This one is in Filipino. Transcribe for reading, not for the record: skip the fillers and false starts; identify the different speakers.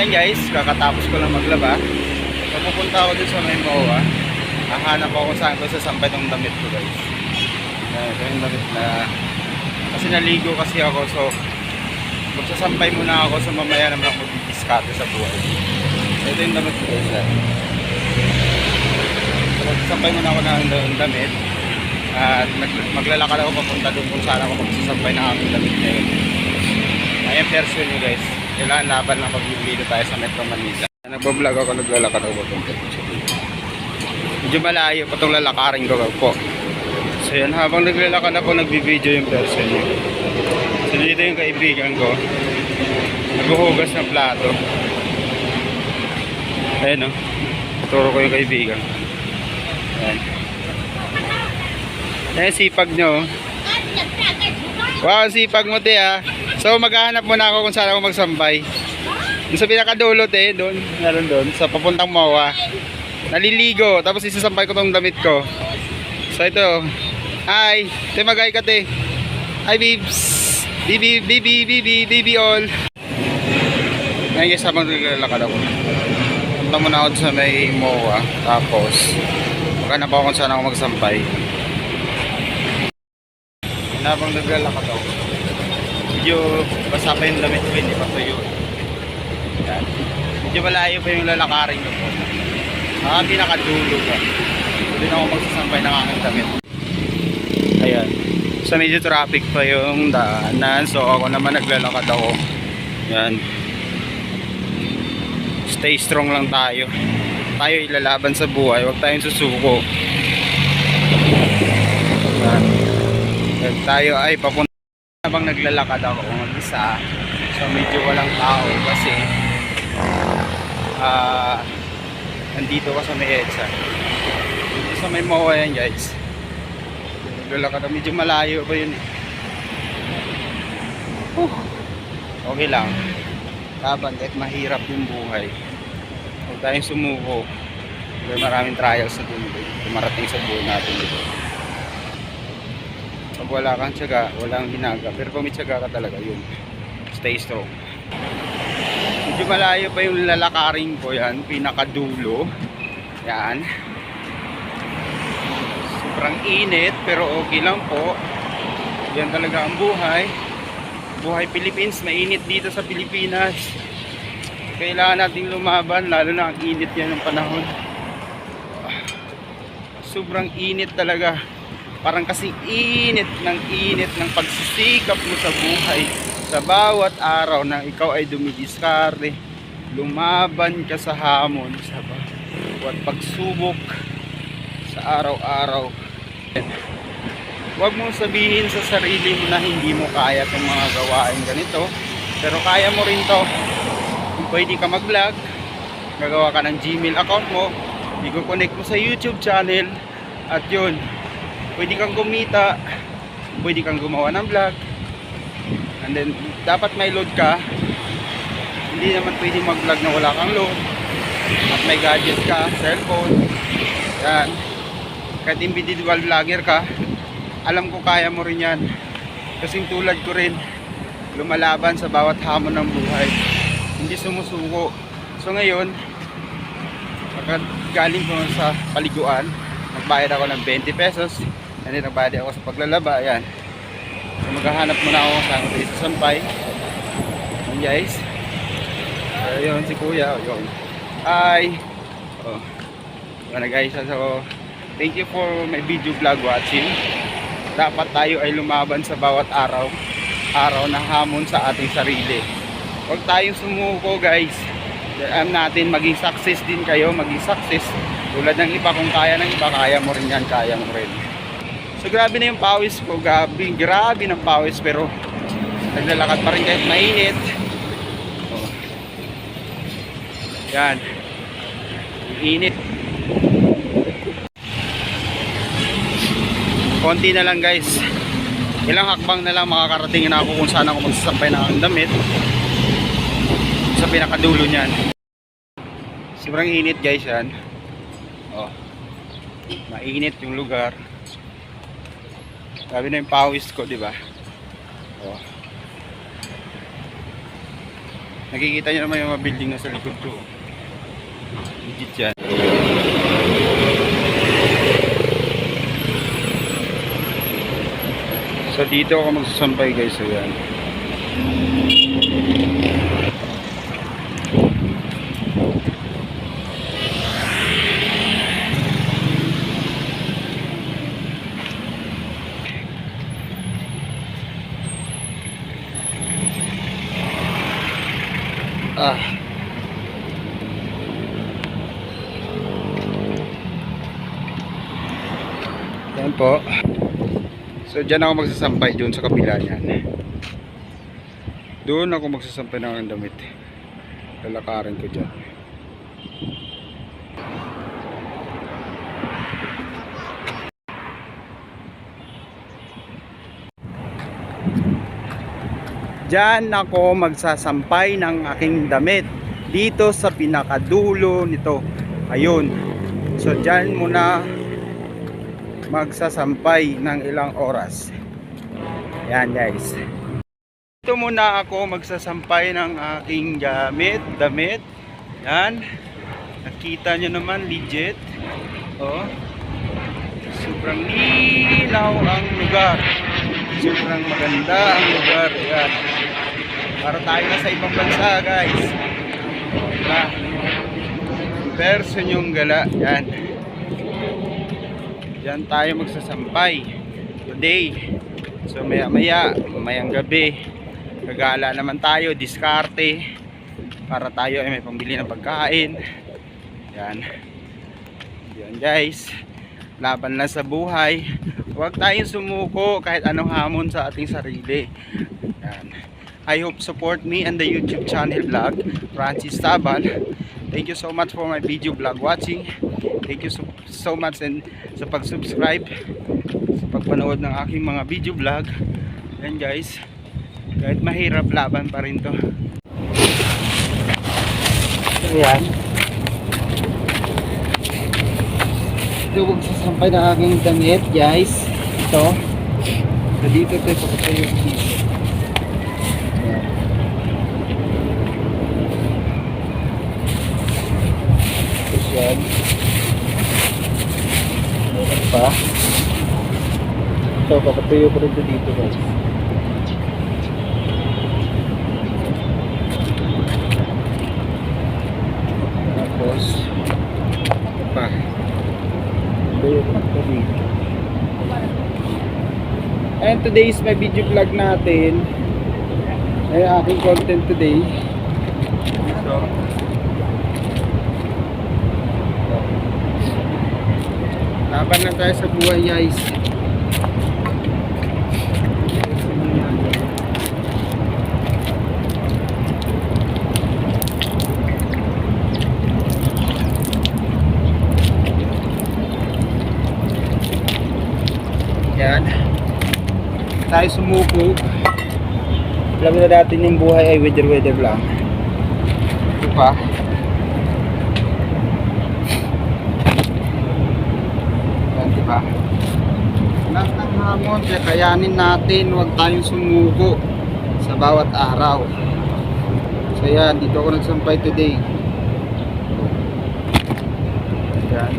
Speaker 1: Ayan guys, kakatapos ko lang maglaba. So, pupunta ako dun sa may MOA. Hahanap ako kung saan ko sasampay tong damit ko guys. Ito yung damit na kasi naligo kasi ako, so magsasampay muna ako, so mamaya naman ako mag-discarte sa buhay. So ito yung damit ko guys. So magsasampay muna ako ng damit at maglalakad ako papunta doon kung saan ako magsasampay ng aking damit ngayon. Ayan version nyo guys, kailangan laban lang pag-video tayo sa Metro Manila. Nagbablog ako, naglalakad ako papunta. Medyo malayo pa itong lalakarin ko po. So yan, habang naglalakad ako, nagbibideo yung person niya. So dito yung kaibigan ko, naghuhugas ng plato. Ayan o, tuturo ko yung kaibigan. Ayan. Ayan, sipag nyo. Wow, sipag mo te ha. So maghahanap muna ako kung saan ako magsampay. Doon sa pinakadulo te, doon, meron doon, sa papuntang MOA. Naliligo, tapos isasampay ko tong damit ko. So ito, hi, te magay ka te. Hi babes, baby all. Ngayon guys, habang naglalakad ako, punta muna ako sa may MOA. Tapos maghanap ako kung saan ako magsampay. Habang naglalakad ako, medyo basa pa yung damit ko, hindi pa tuyo. Yan. Medyo malayo pa yung lalakarin ko po. Pinakadulo pa. Hindi na ako magsasampay ng aking damit. Ayan. So medyo traffic pa yung daanan. So ako naman naglalakad ako. Yan. Stay strong lang tayo. Tayo ilalaban sa buhay. Huwag tayong susuko. Yan. Tayo ay papunta. Habang naglalakad ako mag-isa. So medyo walang tao kasi nandito ka sa may EDSA. Dito sa may MOA yan guys. Naglalakad ako, medyo malayo pa yun eh. Okay lang. Laban kahit mahirap yung buhay. Huwag tayong sumuko. May maraming trials na dumarating sa buhay natin dito. Pag wala kang tiyaga, walang hinaga. Pero kung may tiyaga ka talaga, yun. Stay strong. Medyo malayo pa yung lalakarin ko yan. Pinakadulo. Yan. Sobrang init, pero okay lang po. Yan talaga ang buhay. Buhay Philippines, mainit dito sa Pilipinas. Kailangan nating lumaban, lalo na ang init yan ng panahon. Sobrang init talaga. Parang kasing init ng pagsisikap mo sa buhay. Sa bawat araw na ikaw ay dumidiskarte, lumaban ka sa hamon, sa bawat pagsubok sa araw-araw. Huwag mong sabihin sa sarili mo na hindi mo kaya itong mga gawain ganito, pero kaya mo rin to. Kung pwede ka mag-vlog, gagawa ka ng Gmail account mo, i-connect mo sa YouTube channel, at yun, pwede kang kumita, pwede kang gumawa ng vlog. And then, dapat may load ka. Hindi naman pwede mag-vlog na wala kang load. At may gadget ka, cellphone. Yan. Kahit individual vlogger ka, alam ko kaya mo rin yan. Kasing tulad ko rin, lumalaban sa bawat hamon ng buhay. Hindi sumusuko. So ngayon, galing ko sa paliguan, nagbayad ako ng 20 pesos. And then, nagbayad ako sa paglalaba. Ayan. So, maghahanap muna ako saan ko dito sampay. Ayan guys. Ayun si kuya. Ayun. Hi. Oh. Ayan guys. So thank you for my video vlog watching. Dapat tayo ay lumaban sa bawat araw. Araw na hamon sa ating sarili. Huwag tayong sumuko guys. Alam natin maging success din kayo. Maging success. Tulad ng iba, kung kaya ng iba, kaya mo rin yan. Kaya mo rin. So grabe na yung pawis ko, grabe ng pawis, pero naglalakad pa rin kahit mainit. Oh. Yan. Init. Konti na lang guys. Ilang hakbang na lang makakarating na ako kung saan ako magsasampay ng aking damit. Sa pinakadulo niyan. Sobrang init guys yan. Oh. Mainit yung lugar. Sabi na yung pawis ko, di ba? Oh. Nakikita nyo naman yung mga building na sa likod ko. Legit yan. So dito ako magsasampay guys. So yan. Yan po. So dyan ako magsasampay doon sa kabila niyan. Doon ako magsasampay ng aking damit. Lalakarin ko dyan. Diyan ako magsasampay ng aking damit dito sa pinakadulo nito. Ayun. So diyan muna magsasampay ng ilang oras. Yan guys. Dito muna ako magsasampay ng aking damit. Yan. Nakita nyo naman legit. Oh. Sobrang linaw ang lugar. Sobrang maganda ang lugar. Yan. Para tayo na sa ibang bansa guys. Diba? Person yung gala. Yan. Diyan tayo magsasampay today. So mamayang gabi gagala naman tayo, diskarte para tayo ay may pambili ng pagkain. Yan. Yan guys. Laban lang sa buhay. Huwag tayong sumuko kahit anong hamon sa ating sarili. Yan. I hope support me and the YouTube channel vlog Francis Tabal. Thank you so much for my video vlog watching. Thank you so much and sa pag-subscribe, sa pagpanood ng aking mga video vlog. Yan guys, kahit mahirap, laban pa rin to. Ayan. Ito magsasampay ng aking damit guys. Ito. So dito tayo papatayo dito. Yan. Meron pa. So, papatuyo ko rin dito guys. Tapos, ito pa. Papatuyo ko rin dito. And today is my video vlog natin. Ay aking content today. So, laban lang tayo sa buhay guys. Yan. Tayo sumuko. Alam na natin yung buhay ay weather lang. Ito pa. Diba? Lahat ng hamon, kayanin natin, huwag tayong sumuko sa bawat araw. So yan, dito ako nagsampay today. Yan.